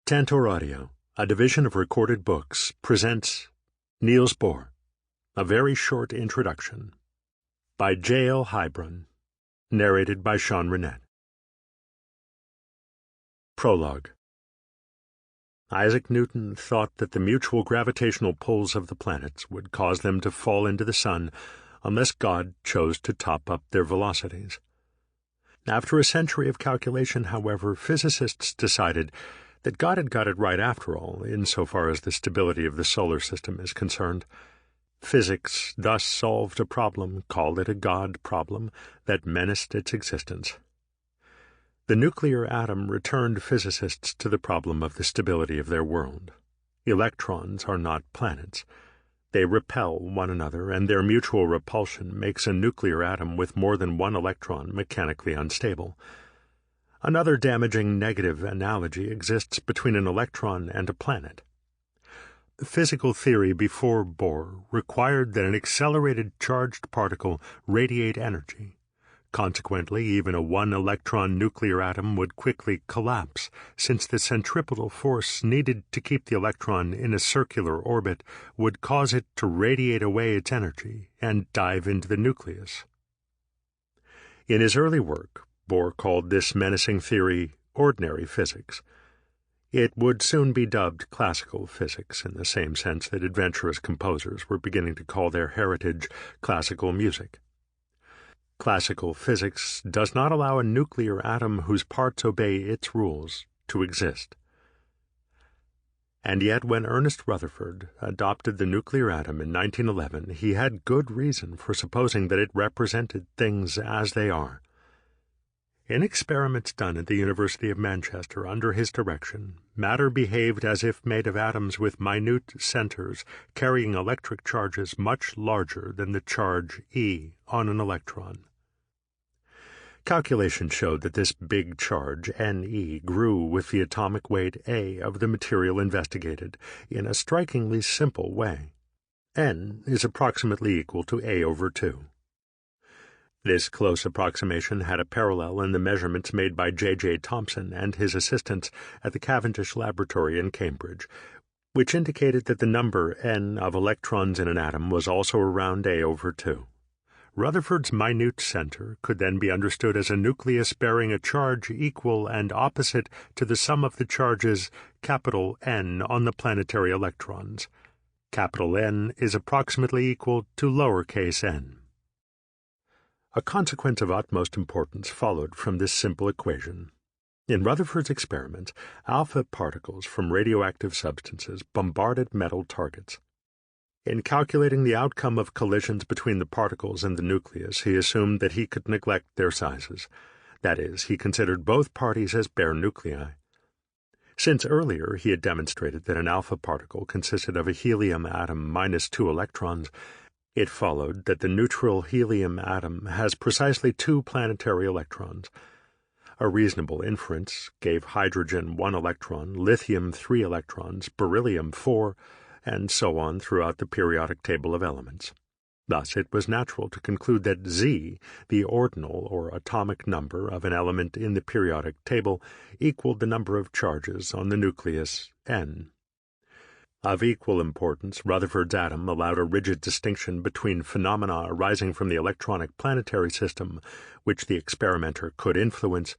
Tantor Audio, a division of Recorded Books, presents Niels Bohr, A Very Short Introduction, by J.L. Heilbron, narrated by Runnette. Prologue. Isaac Newton thought that the mutual gravitational pulls of the planets would cause them to fall into the sun unless God chose to top up their velocities. After a century of calculation, however, physicists decided that God had got it right after all, insofar as the stability of the solar system is concerned. Physics thus solved a problem, called it a God problem, that menaced its existence. The nuclear atom returned physicists to the problem of the stability of their world. Electrons are not planets. They repel one another, and their mutual repulsion makes a nuclear atom with more than one electron mechanically unstable. Another damaging negative analogy exists between an electron and a planet. Physical theory before Bohr required that an accelerated charged particle radiate energy. Consequently, even a one-electron nuclear atom would quickly collapse, since the centripetal force needed to keep the electron in a circular orbit would cause it to radiate away its energy and dive into the nucleus. In his early work, Bohr called this menacing theory ordinary physics. It would soon be dubbed classical physics, in the same sense that adventurous composers were beginning to call their heritage classical music. Classical physics does not allow a nuclear atom whose parts obey its rules to exist. And yet when Ernest Rutherford adopted the nuclear atom in 1911, he had good reason for supposing that it represented things as they are. In experiments done at the University of Manchester under his direction, matter behaved as if made of atoms with minute centers carrying electric charges much larger than the charge E on an electron. Calculation showed that this big charge, Ne, grew with the atomic weight A of the material investigated in a strikingly simple way. N is approximately equal to A over 2. This close approximation had a parallel in the measurements made by J.J. Thomson and his assistants at the Cavendish Laboratory in Cambridge, which indicated that the number n of electrons in an atom was also around A over 2. Rutherford's minute center could then be understood as a nucleus bearing a charge equal and opposite to the sum of the charges capital N on the planetary electrons. Capital N is approximately equal to lowercase n. A consequence of utmost importance followed from this simple equation. In Rutherford's experiments, alpha particles from radioactive substances bombarded metal targets. In calculating the outcome of collisions between the particles and the nucleus, he assumed that he could neglect their sizes. That is, he considered both parties as bare nuclei. Since earlier he had demonstrated that an alpha particle consisted of a helium atom minus 2 electrons, it followed that the neutral helium atom has precisely 2 planetary electrons. A reasonable inference gave hydrogen 1 electron, lithium 3 electrons, beryllium 4, and so on throughout the periodic table of elements. Thus it was natural to conclude that Z, the ordinal or atomic number of an element in the periodic table, equaled the number of charges on the nucleus N. Of equal importance, Rutherford's atom allowed a rigid distinction between phenomena arising from the electronic planetary system, which the experimenter could influence,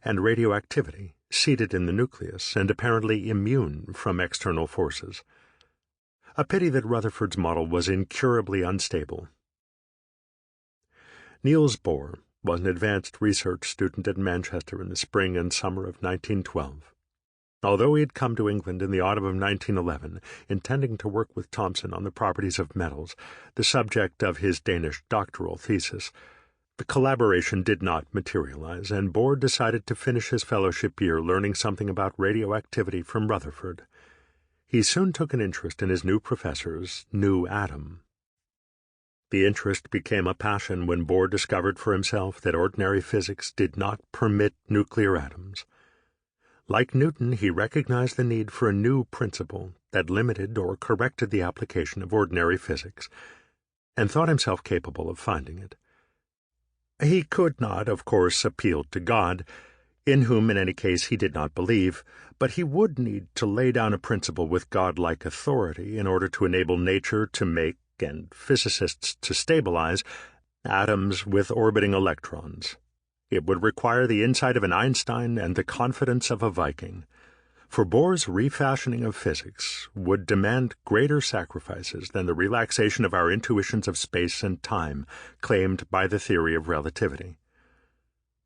and radioactivity, seated in the nucleus and apparently immune from external forces. A pity that Rutherford's model was incurably unstable. Niels Bohr was an advanced research student at Manchester in the spring and summer of 1912. Although he had come to England in the autumn of 1911, intending to work with Thomson on the properties of metals, the subject of his Danish doctoral thesis, the collaboration did not materialize, and Bohr decided to finish his fellowship year learning something about radioactivity from Rutherford. He soon took an interest in his new professor's new atom. The interest became a passion when Bohr discovered for himself that ordinary physics did not permit nuclear atoms. Like Newton, he recognized the need for a new principle that limited or corrected the application of ordinary physics, and thought himself capable of finding it. He could not, of course, appeal to God. in whom in any case he did not believe, but he would need to lay down a principle with godlike authority in order to enable nature to make, and physicists to stabilize, atoms with orbiting electrons. It would require the insight of an Einstein and the confidence of a Viking. For Bohr's refashioning of physics would demand greater sacrifices than the relaxation of our intuitions of space and time claimed by the theory of relativity.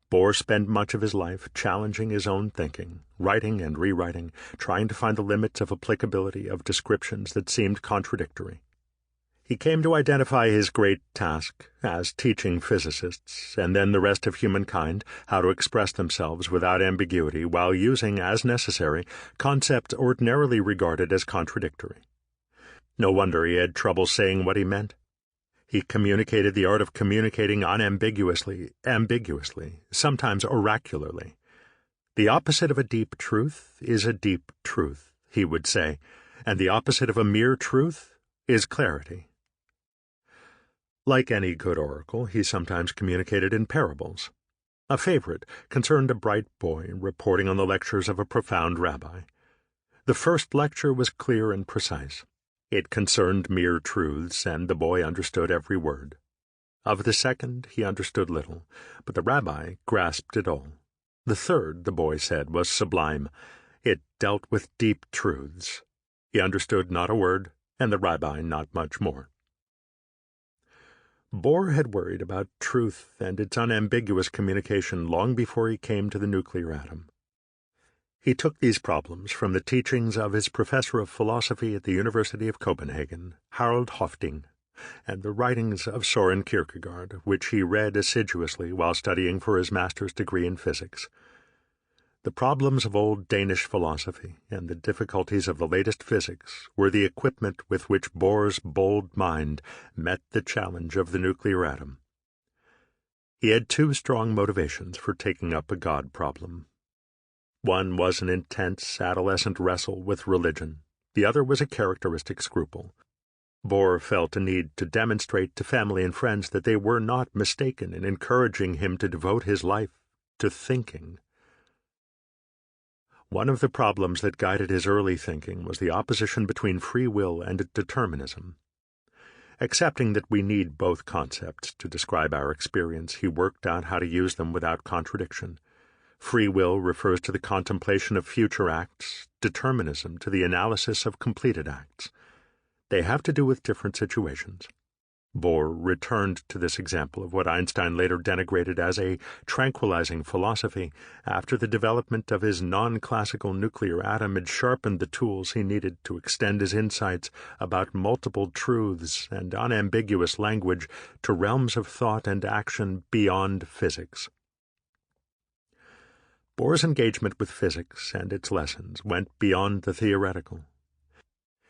Bohr spent much of his life challenging his own thinking, writing and rewriting, trying to find the limits of applicability of descriptions that seemed contradictory. He came to identify his great task as teaching physicists, and then the rest of humankind, how to express themselves without ambiguity while using, as necessary, concepts ordinarily regarded as contradictory. No wonder he had trouble saying what he meant. He communicated the art of communicating unambiguously, ambiguously, sometimes oracularly. The opposite of a deep truth is a deep truth, he would say, and the opposite of a mere truth is clarity. Like any good oracle, he sometimes communicated in parables. A favorite concerned a bright boy reporting on the lectures of a profound rabbi. The first lecture was clear and precise. It concerned mere truths, and the boy understood every word. Of the second he understood little, but the rabbi grasped it all. The third, the boy said, was sublime. It dealt with deep truths. He understood not a word, and the rabbi not much more. Bohr had worried about truth and its unambiguous communication long before he came to the nuclear atom. He took these problems from the teachings of his professor of philosophy at the University of Copenhagen, Harald Hofting, and the writings of Søren Kierkegaard, which he read assiduously while studying for his master's degree in physics. The problems of old Danish philosophy and the difficulties of the latest physics were the equipment with which Bohr's bold mind met the challenge of the nuclear atom. He had two strong motivations for taking up a God problem. One was an intense adolescent wrestle with religion. The other was a characteristic scruple. Bohr felt a need to demonstrate to family and friends that they were not mistaken in encouraging him to devote his life to thinking. One of the problems that guided his early thinking was the opposition between free will and determinism. Accepting that we need both concepts to describe our experience, he worked out how to use them without contradiction. Free will refers to the contemplation of future acts, determinism to the analysis of completed acts. They have to do with different situations. Bohr returned to this example of what Einstein later denigrated as a tranquilizing philosophy after the development of his non-classical nuclear atom had sharpened the tools he needed to extend his insights about multiple truths and unambiguous language to realms of thought and action beyond physics. Bohr's engagement with physics and its lessons went beyond the theoretical.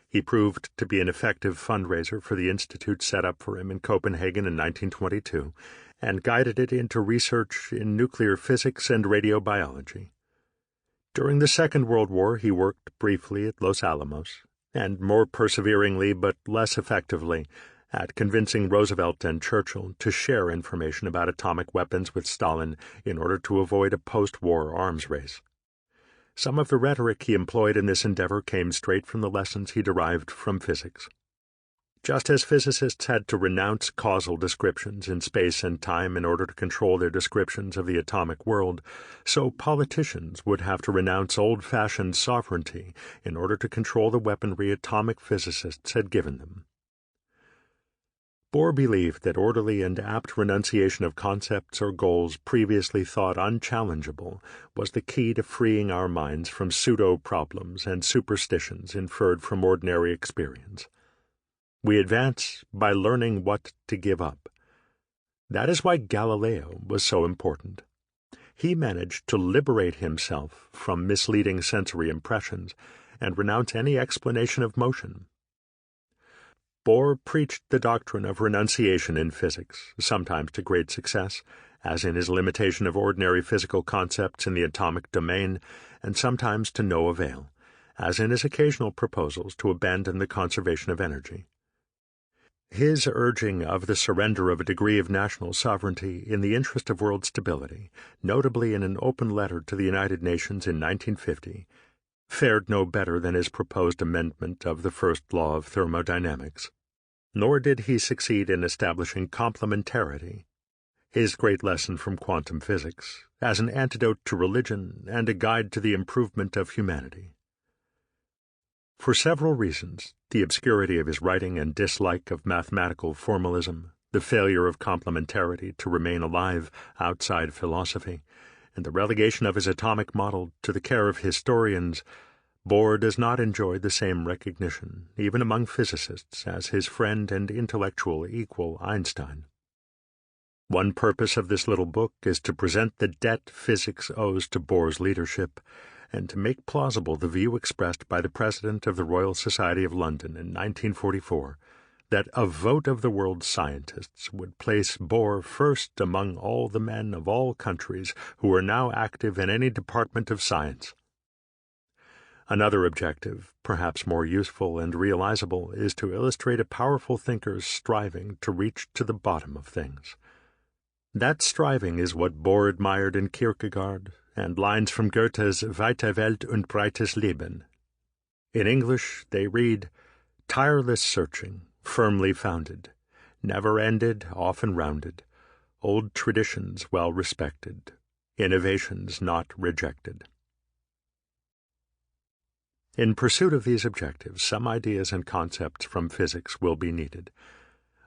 He proved to be an effective fundraiser for the institute set up for him in Copenhagen in 1922 and guided it into research in nuclear physics and radiobiology. During the Second World War he worked briefly at Los Alamos, and more perseveringly but less effectively at convincing Roosevelt and Churchill to share information about atomic weapons with Stalin in order to avoid a post-war arms race. Some of the rhetoric he employed in this endeavor came straight from the lessons he derived from physics. Just as physicists had to renounce causal descriptions in space and time in order to control their descriptions of the atomic world, so politicians would have to renounce old-fashioned sovereignty in order to control the weaponry atomic physicists had given them. Bohr believed that orderly and apt renunciation of concepts or goals previously thought unchallengeable was the key to freeing our minds from pseudo-problems and superstitions inferred from ordinary experience. We advance by learning what to give up. That is why Galileo was so important. He managed to liberate himself from misleading sensory impressions and renounce any explanation of motion. Bohr preached the doctrine of renunciation in physics, sometimes to great success, as in his limitation of ordinary physical concepts in the atomic domain, and sometimes to no avail, as in his occasional proposals to abandon the conservation of energy. His urging of the surrender of a degree of national sovereignty in the interest of world stability, notably in an open letter to the United Nations in 1950, fared no better than his proposed amendment of the first law of thermodynamics. Nor did he succeed in establishing complementarity, his great lesson from quantum physics, as an antidote to religion and a guide to the improvement of humanity. For several reasons, the obscurity of his writing and dislike of mathematical formalism, the failure of complementarity to remain alive outside philosophy, and the relegation of his atomic model to the care of historians, Bohr does not enjoy the same recognition, even among physicists, as his friend and intellectual equal Einstein. One purpose of this little book is to present the debt physics owes to Bohr's leadership, and to make plausible the view expressed by the President of the Royal Society of London in 1944, that a vote of the world's scientists would place Bohr first among all the men of all countries who are now active in any department of science. Another objective, perhaps more useful and realizable, is to illustrate a powerful thinker's striving to reach to the bottom of things. That striving is what Bohr admired in Kierkegaard, and lines from Goethe's Weite Welt und breites Leben. In English they read, "Tireless searching, firmly founded, never ended, often rounded, old traditions well respected, innovations not rejected." In pursuit of these objectives, some ideas and concepts from physics will be needed.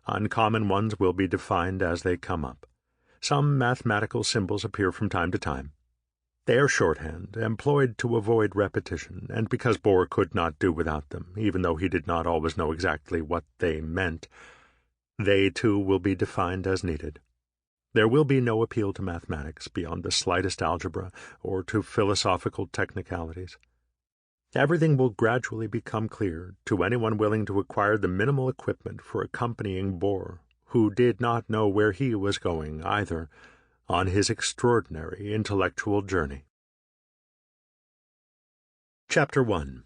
Uncommon ones will be defined as they come up. Some mathematical symbols appear from time to time. They are shorthand, employed to avoid repetition, and because Bohr could not do without them, even though he did not always know exactly what they meant, they too will be defined as needed. There will be no appeal to mathematics beyond the slightest algebra or to philosophical technicalities. Everything will gradually become clear to anyone willing to acquire the minimal equipment for accompanying Bohr, who did not know where he was going either, on his extraordinary intellectual journey. Chapter 1.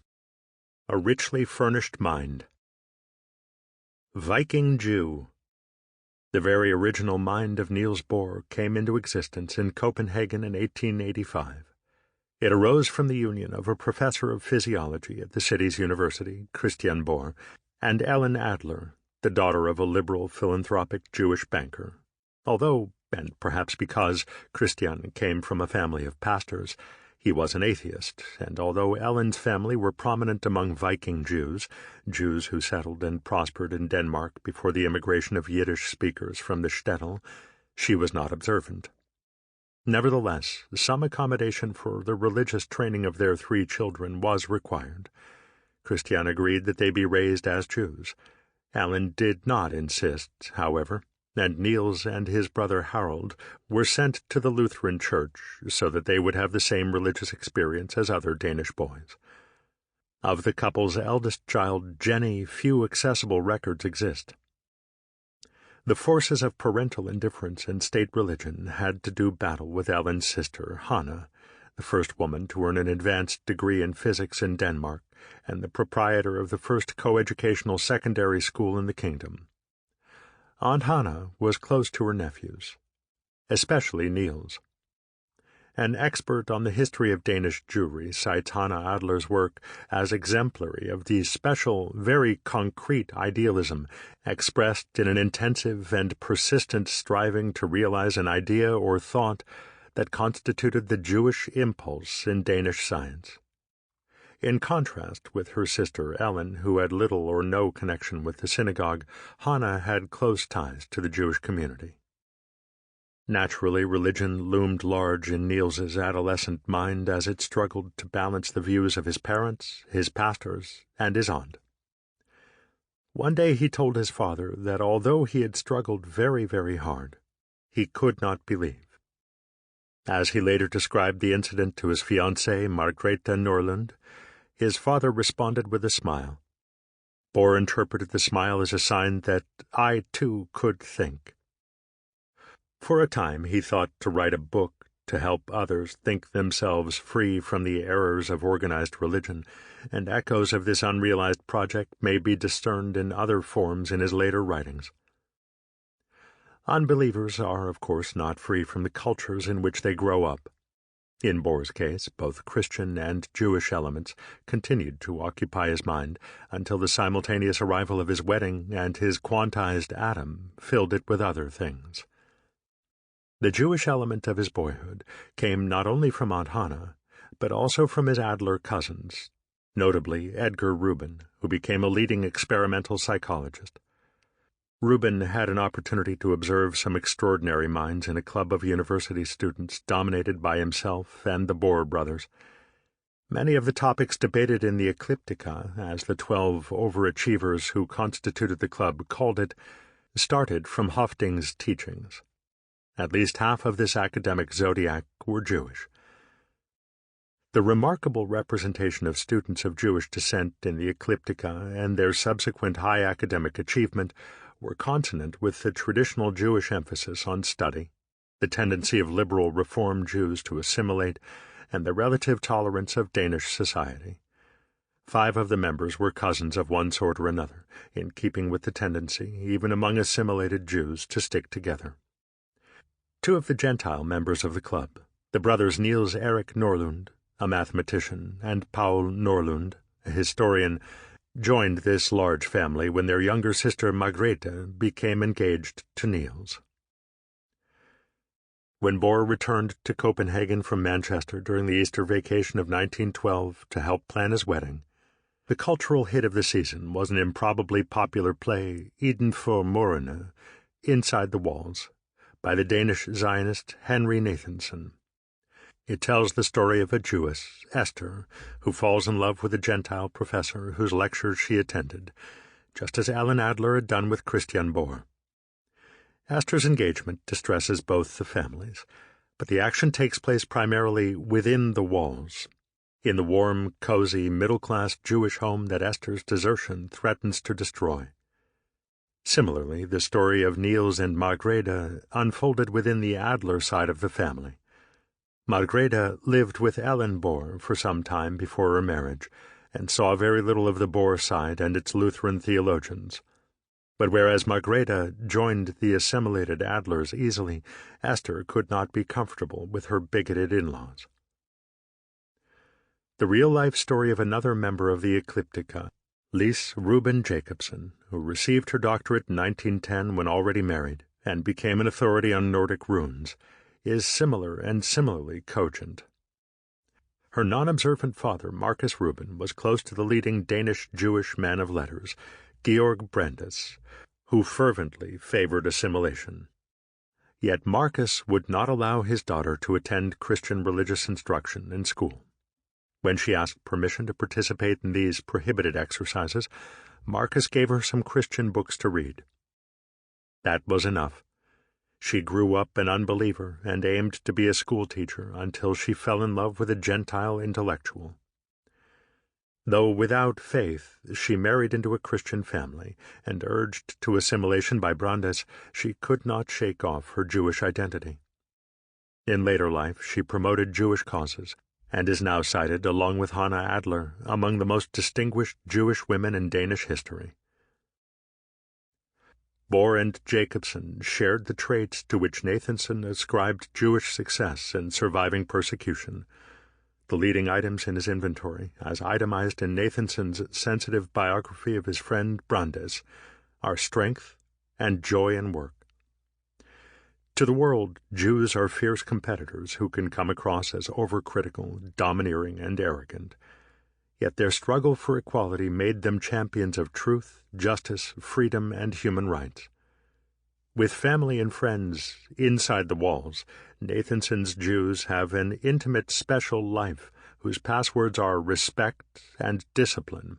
A Richly Furnished Mind. Viking Jew. The very original mind of Niels Bohr came into existence in Copenhagen in 1885. It arose from the union of a professor of physiology at the city's university, Christian Bohr, and Ellen Adler, the daughter of a liberal philanthropic Jewish banker. Although, and perhaps because, Christian came from a family of pastors, he was an atheist, and although Ellen's family were prominent among Viking Jews, Jews who settled and prospered in Denmark before the immigration of Yiddish speakers from the shtetl, she was not observant. Nevertheless, some accommodation for the religious training of their 3 children was required. Christian agreed that they be raised as Jews. Ellen did not insist, however, and Niels and his brother Harold were sent to the Lutheran Church so that they would have the same religious experience as other Danish boys. Of the couple's eldest child, Jenny, few accessible records exist. The forces of parental indifference and state religion had to do battle with Ellen's sister, Hannah, the first woman to earn an advanced degree in physics in Denmark and the proprietor of the first coeducational secondary school in the kingdom. Aunt Hannah was close to her nephews, especially Niels. An expert on the history of Danish Jewry cites Hannah Adler's work as exemplary of the special, very concrete idealism expressed in an intensive and persistent striving to realize an idea or thought that constituted the Jewish impulse in Danish science. In contrast with her sister Ellen, who had little or no connection with the synagogue, Hannah had close ties to the Jewish community. Naturally, religion loomed large in Niels's adolescent mind as it struggled to balance the views of his parents, his pastors, and his aunt. One day he told his father that although he had struggled very, very hard, he could not believe. As he later described the incident to his fiancée, Margrethe Norlund, his father responded with a smile. Bohr interpreted the smile as a sign that I, too, could think. For a time he thought to write a book to help others think themselves free from the errors of organized religion, and echoes of this unrealized project may be discerned in other forms in his later writings. Unbelievers are, of course, not free from the cultures in which they grow up. In Bohr's case, both Christian and Jewish elements continued to occupy his mind until the simultaneous arrival of his wedding and his quantized atom filled it with other things. The Jewish element of his boyhood came not only from Aunt Hannah, but also from his Adler cousins, notably Edgar Rubin, who became a leading experimental psychologist. Rubin had an opportunity to observe some extraordinary minds in a club of university students dominated by himself and the Bohr brothers. Many of the topics debated in the Ecliptica, as the 12 overachievers who constituted the club called it, started from Hofting's teachings. At least half of this academic zodiac were Jewish. The remarkable representation of students of Jewish descent in the Ecliptica and their subsequent high academic achievement were consonant with the traditional Jewish emphasis on study, the tendency of liberal Reform Jews to assimilate, and the relative tolerance of Danish society. 5 of the members were cousins of one sort or another, in keeping with the tendency, even among assimilated Jews, to stick together. 2 of the Gentile members of the club, the brothers Niels Erik Norlund, a mathematician, and Paul Norlund, a historian, joined this large family when their younger sister Margrethe became engaged to Niels. When Bohr returned to Copenhagen from Manchester during the Easter vacation of 1912 to help plan his wedding, the cultural hit of the season was an improbably popular play, Eden for Murene, Inside the Walls, by the Danish Zionist Henry Nathanson. It tells the story of a Jewess, Esther, who falls in love with a Gentile professor whose lectures she attended, just as Alan Adler had done with Christian Bohr. Esther's engagement distresses both the families, but the action takes place primarily within the walls, in the warm, cozy, middle-class Jewish home that Esther's desertion threatens to destroy. Similarly, the story of Niels and Margrethe unfolded within the Adler side of the family. Margrethe lived with Ellen Bohr for some time before her marriage, and saw very little of the Bohr side and its Lutheran theologians. But whereas Margrethe joined the assimilated Adlers easily, Esther could not be comfortable with her bigoted in-laws. The real-life story of another member of the Ecliptica, Lise Rubin Jacobsen, who received her doctorate in 1910 when already married, and became an authority on Nordic runes, is similar and similarly cogent. Her non-observant father, Marcus Rubin, was close to the leading Danish Jewish man of letters, Georg Brandes, who fervently favored assimilation. Yet Marcus would not allow his daughter to attend Christian religious instruction in school. When she asked permission to participate in these prohibited exercises, Marcus gave her some Christian books to read. That was enough. She grew up an unbeliever and aimed to be a schoolteacher until she fell in love with a Gentile intellectual. Though without faith, she married into a Christian family, and urged to assimilation by Brandes, she could not shake off her Jewish identity. In later life, she promoted Jewish causes, and is now cited, along with Hannah Adler, among the most distinguished Jewish women in Danish history. Bohr and Jacobsen shared the traits to which Nathanson ascribed Jewish success in surviving persecution. The leading items in his inventory, as itemized in Nathanson's sensitive biography of his friend Brandes, are strength and joy in work. To the world, Jews are fierce competitors who can come across as overcritical, domineering, and arrogant. Yet their struggle for equality made them champions of truth, justice, freedom, and human rights. With family and friends inside the walls, Nathanson's Jews have an intimate, special life whose passwords are respect and discipline.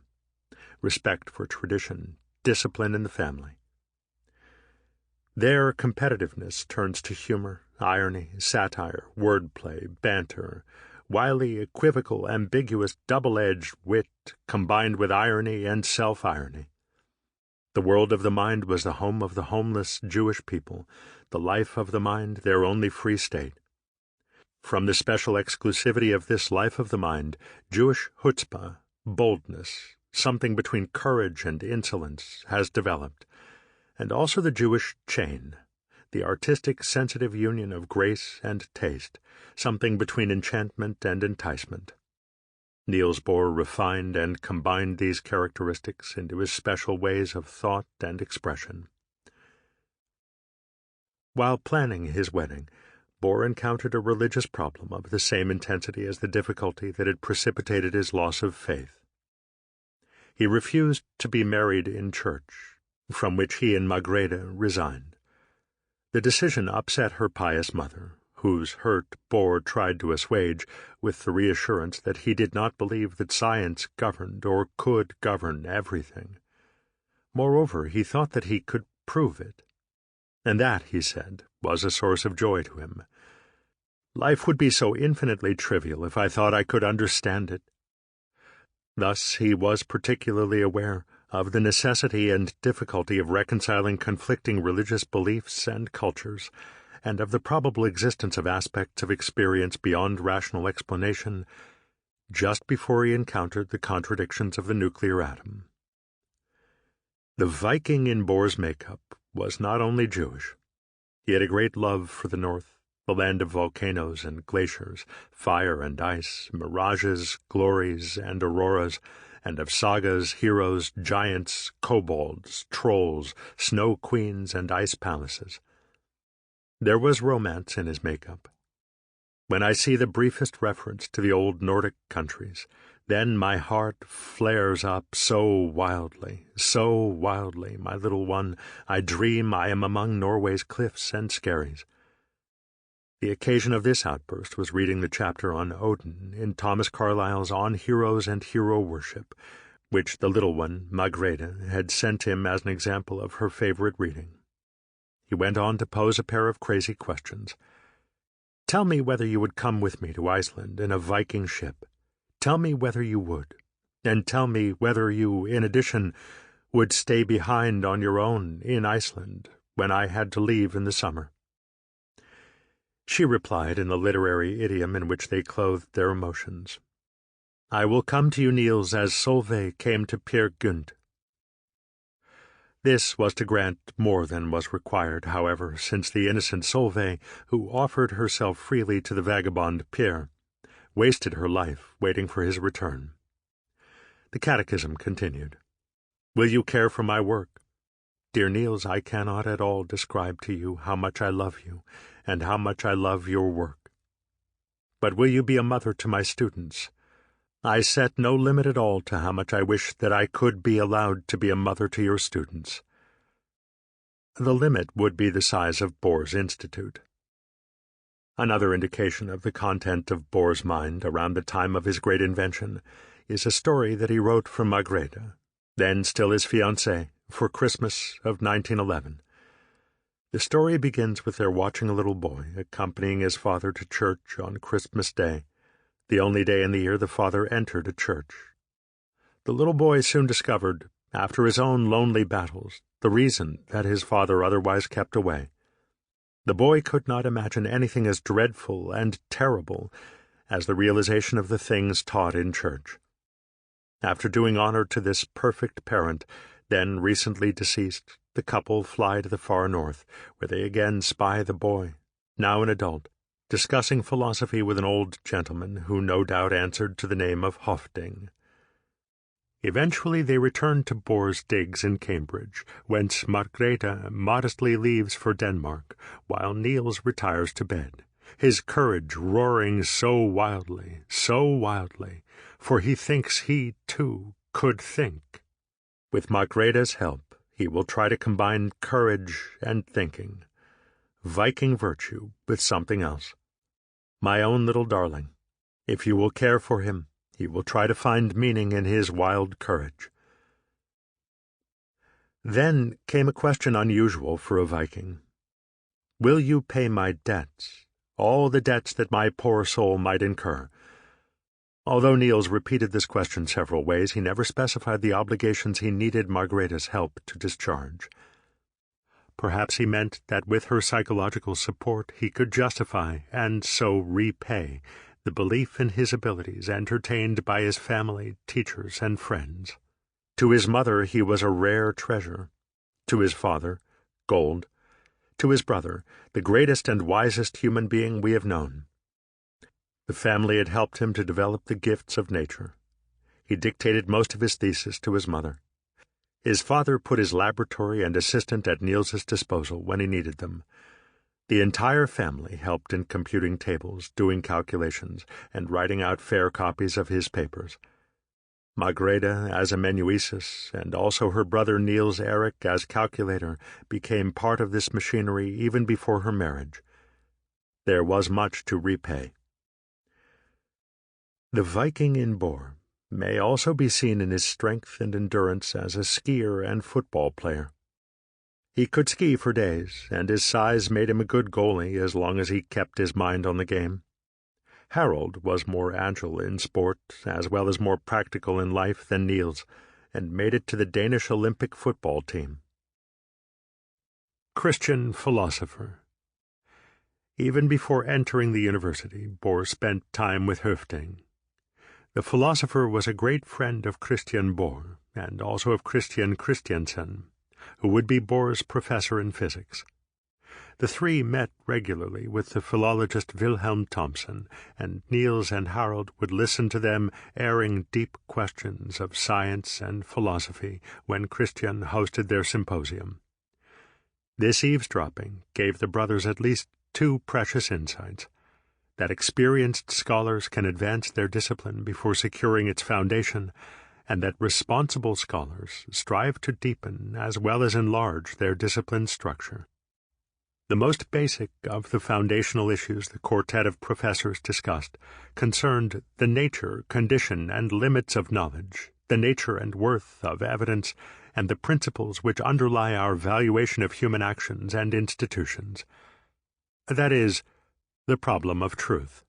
Respect for tradition, discipline in the family. Their competitiveness turns to humor, irony, satire, wordplay, banter, wily, equivocal, ambiguous, double-edged wit combined with irony and self-irony. The world of the mind was the home of the homeless Jewish people, the life of the mind their only free state. From the special exclusivity of this life of the mind, Jewish chutzpah, boldness, something between courage and insolence, has developed, and also the Jewish chain, the artistic sensitive union of grace and taste, something between enchantment and enticement. Niels Bohr refined and combined these characteristics into his special ways of thought and expression. While planning his wedding, Bohr encountered a religious problem of the same intensity as the difficulty that had precipitated his loss of faith. He refused to be married in church, from which he and Margrethe resigned. The decision upset her pious mother, whose hurt Bohr tried to assuage with the reassurance that he did not believe that science governed or could govern everything. Moreover, he thought that he could prove it, and that, he said, was a source of joy to him. Life would be so infinitely trivial if I thought I could understand it. Thus he was particularly aware of the necessity and difficulty of reconciling conflicting religious beliefs and cultures, and of the probable existence of aspects of experience beyond rational explanation, just before he encountered the contradictions of the nuclear atom. The Viking in Bohr's makeup was not only Jewish. He had a great love for the North, the land of volcanoes and glaciers, fire and ice, mirages, glories, and auroras, and of sagas, heroes, giants, kobolds, trolls, snow queens, and ice palaces. There was romance in his makeup. When I see the briefest reference to the old Nordic countries, then my heart flares up so wildly, my little one, I dream I am among Norway's cliffs and skerries. The occasion of this outburst was reading the chapter on Odin in Thomas Carlyle's On Heroes and Hero Worship, which the little one, Margrethe, had sent him as an example of her favorite reading. He went on to pose a pair of crazy questions. Tell me whether you would come with me to Iceland in a Viking ship. Tell me whether you would, and tell me whether you, in addition, would stay behind on your own in Iceland when I had to leave in the summer. She replied in the literary idiom in which they clothed their emotions. I will come to you, Niels, as Solveig came to Peer Gynt. This was to grant more than was required, however, since the innocent Solveig, who offered herself freely to the vagabond Peer, wasted her life waiting for his return. The catechism continued. Will you care for my work? Dear Niels, I cannot at all describe to you how much I love you, and how much I love your work. But will you be a mother to my students? I set no limit at all to how much I wish that I could be allowed to be a mother to your students. The limit would be the size of Bohr's Institute. Another indication of the content of Bohr's mind around the time of his great invention is a story that he wrote for Margrethe, then still his fiancée, for Christmas of 1911. The story begins with their watching a little boy accompanying his father to church on Christmas Day, the only day in the year the father entered a church. The little boy soon discovered, after his own lonely battles, the reason that his father otherwise kept away. The boy could not imagine anything as dreadful and terrible as the realization of the things taught in church. After doing honor to this perfect parent, then recently deceased, the couple fly to the far north, where they again spy the boy, now an adult, discussing philosophy with an old gentleman who no doubt answered to the name of Hofding. Eventually they return to Bohr's digs in Cambridge, whence Margrethe modestly leaves for Denmark, while Niels retires to bed, his courage roaring so wildly, for he thinks he, too, could think. With Margrethe's help, he will try to combine courage and thinking, Viking virtue with something else. My own little darling, if you will care for him, he will try to find meaning in his wild courage. Then came a question unusual for a Viking. Will you pay my debts, all the debts that my poor soul might incur? Although Niels repeated this question several ways, he never specified the obligations he needed Margrethe's help to discharge. Perhaps he meant that with her psychological support he could justify, and so repay, the belief in his abilities entertained by his family, teachers, and friends. To his mother he was a rare treasure. To his father, gold. To his brother, the greatest and wisest human being we have known. The family had helped him to develop the gifts of nature. He dictated most of his thesis to his mother. His father put his laboratory and assistant at Niels's disposal when he needed them. The entire family helped in computing tables, doing calculations, and writing out fair copies of his papers. Margrethe, as amanuensis, and also her brother Niels Erik as calculator, became part of this machinery even before her marriage. There was much to repay. The Viking in Bohr may also be seen in his strength and endurance as a skier and football player. He could ski for days, and his size made him a good goalie as long as he kept his mind on the game. Harald was more agile in sport as well as more practical in life than Niels, and made it to the Danish Olympic football team. Christian philosopher. Even before entering the university, Bohr spent time with Høvding. The philosopher was a great friend of Christian Bohr, and also of Christian Christiansen, who would be Bohr's professor in physics. The three met regularly with the philologist Wilhelm Thomsen, and Niels and Harald would listen to them airing deep questions of science and philosophy when Christian hosted their symposium. This eavesdropping gave the brothers at least two precious insights: that experienced scholars can advance their discipline before securing its foundation, and that responsible scholars strive to deepen as well as enlarge their discipline's structure. The most basic of the foundational issues the quartet of professors discussed concerned the nature, condition, and limits of knowledge, the nature and worth of evidence, and the principles which underlie our valuation of human actions and institutions. That is, the problem of truth.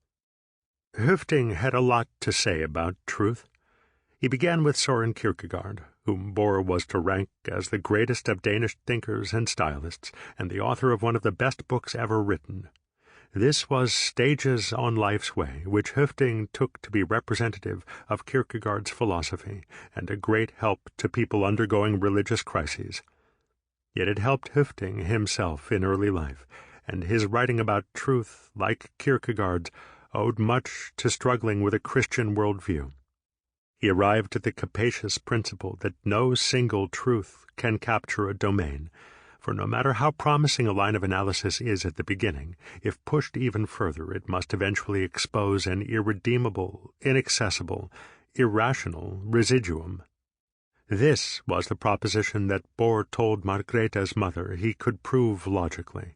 Høvding had a lot to say about truth. He began with Søren Kierkegaard, whom Bohr was to rank as the greatest of Danish thinkers and stylists, and the author of one of the best books ever written. This was Stages on Life's Way, which Høvding took to be representative of Kierkegaard's philosophy, and a great help to people undergoing religious crises. Yet it helped Høvding himself in early life, and his writing about truth, like Kierkegaard's, owed much to struggling with a Christian worldview. He arrived at the capacious principle that no single truth can capture a domain, for no matter how promising a line of analysis is at the beginning, if pushed even further it must eventually expose an irredeemable, inaccessible, irrational residuum. This was the proposition that Bohr told Margrethe's mother he could prove logically.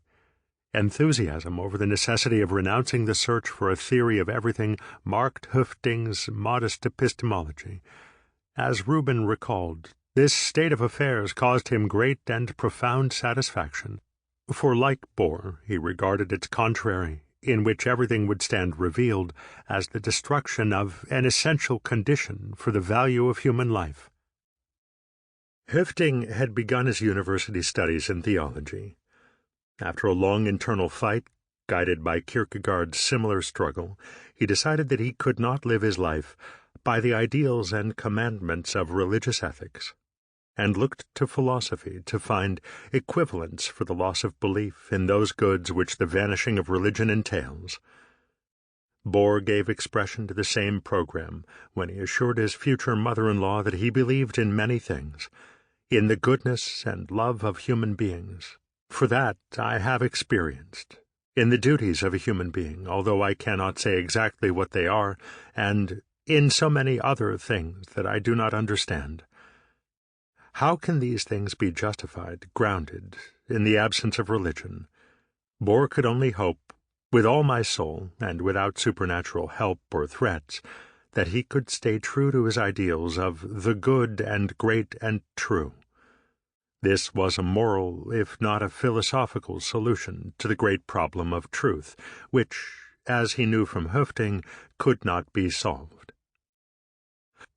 Enthusiasm over the necessity of renouncing the search for a theory of everything marked Høvding's modest epistemology. As Rubin recalled, this state of affairs caused him great and profound satisfaction, for like Bohr he regarded its contrary, in which everything would stand revealed, as the destruction of an essential condition for the value of human life. Høvding had begun his university studies in theology. After a long internal fight, guided by Kierkegaard's similar struggle, he decided that he could not live his life by the ideals and commandments of religious ethics, and looked to philosophy to find equivalents for the loss of belief in those goods which the vanishing of religion entails. Bohr gave expression to the same program when he assured his future mother-in-law that he believed in many things, in the goodness and love of human beings. For that I have experienced, in the duties of a human being, although I cannot say exactly what they are, and in so many other things that I do not understand. How can these things be justified, grounded, in the absence of religion? Bohr could only hope, with all my soul, and without supernatural help or threats, that he could stay true to his ideals of the good and great and true. This was a moral, if not a philosophical, solution to the great problem of truth, which, as he knew from Høvding, could not be solved.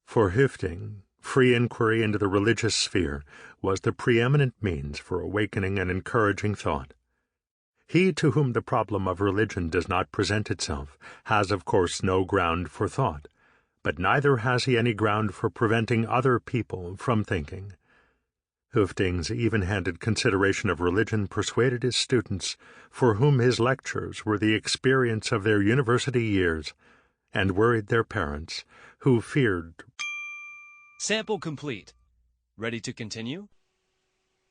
For Høvding, free inquiry into the religious sphere was the preeminent means for awakening and encouraging thought. He to whom the problem of religion does not present itself has, of course, no ground for thought, but neither has he any ground for preventing other people from thinking. Hoofding's even-handed consideration of religion persuaded his students, for whom his lectures were the experience of their university years, and worried their parents, who feared. Sample complete. Ready to continue?